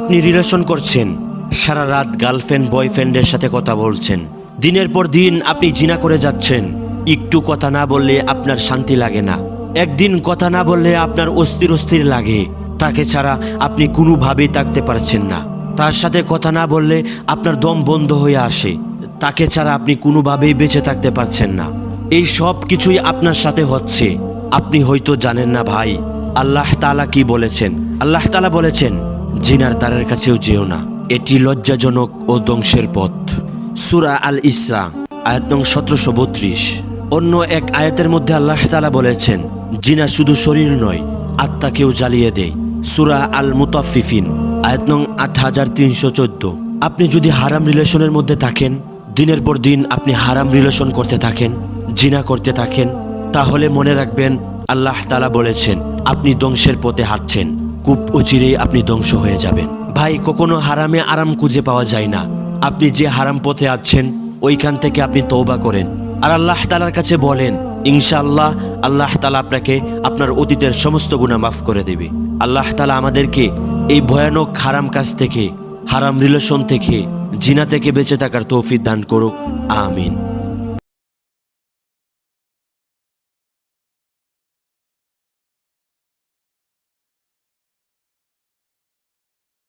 আপনি রিলেশন করছেন, সারা রাত গার্লফ্রেন্ড বয়ফ্রেন্ডের সাথে কথা বলছেন, দিনের পর দিন আপনি জিনা করে যাচ্ছেন। একটু কথা না বললে আপনার শান্তি লাগে না, একদিন কথা না বললে আপনার অস্থির অস্থির লাগে। তাকে ছাড়া আপনি কোনোভাবেই থাকতে পারছেন না, তার সাথে কথা না বললে আপনার দম বন্ধ হয়ে আসে, তাকে ছাড়া আপনি কোনোভাবেই বেঁচে থাকতে পারছেন না। এই সব কিছুই আপনার সাথে হচ্ছে। আপনি হয়তো জানেন না ভাই, আল্লাহ তাআলা কি বলেছেন। আল্লাহ তাআলা বলেছেন, জিনার দ্বারের কাছেও যেও না, এটি লজ্জাজনক ও ধ্বংসের পথ। সূরা আল ইসরা আয়াত নং 1732। অন্য এক আয়াতের মধ্যে আল্লাহ তাআলা বলেছেন, জিনা শুধু শরীর নয়, আত্মাকেও জ্বালিয়ে দেয়। সূরা আল মুতাফফিফিন আয়াত নং 8314। আপনি যদি হারাম রিলেশনের মধ্যে থাকেন, দিনের পর দিন আপনি হারাম রিলেশন করতে থাকেন, জিনা করতে থাকেন, তাহলে মনে রাখবেন আল্লাহ তাআলা বলেছেন আপনি ধ্বংসের পথে হাঁটছেন, খুব অচিরেই আপনি ধ্বংস হয়ে যাবেন। ভাই, কখনো হারামে আরাম খুঁজে পাওয়া যায় না। আপনি যে হারাম পথে আছেন ওইখান থেকে আপনি তওবা করেন আর আল্লাহ তাআলার কাছে বলেন, ইনশাআল্লাহ আল্লাহ তাআলা আপনাকে আপনার অতীতের সমস্ত গুনাহ মাফ করে দেবে। আল্লাহ তাআলা আমাদেরকে এই ভয়ানক হারাম কাজ থেকে, হারাম রিলেশন থেকে, জিনা থেকে বেঁচে থাকার তৌফিক দান করুক। আমিন।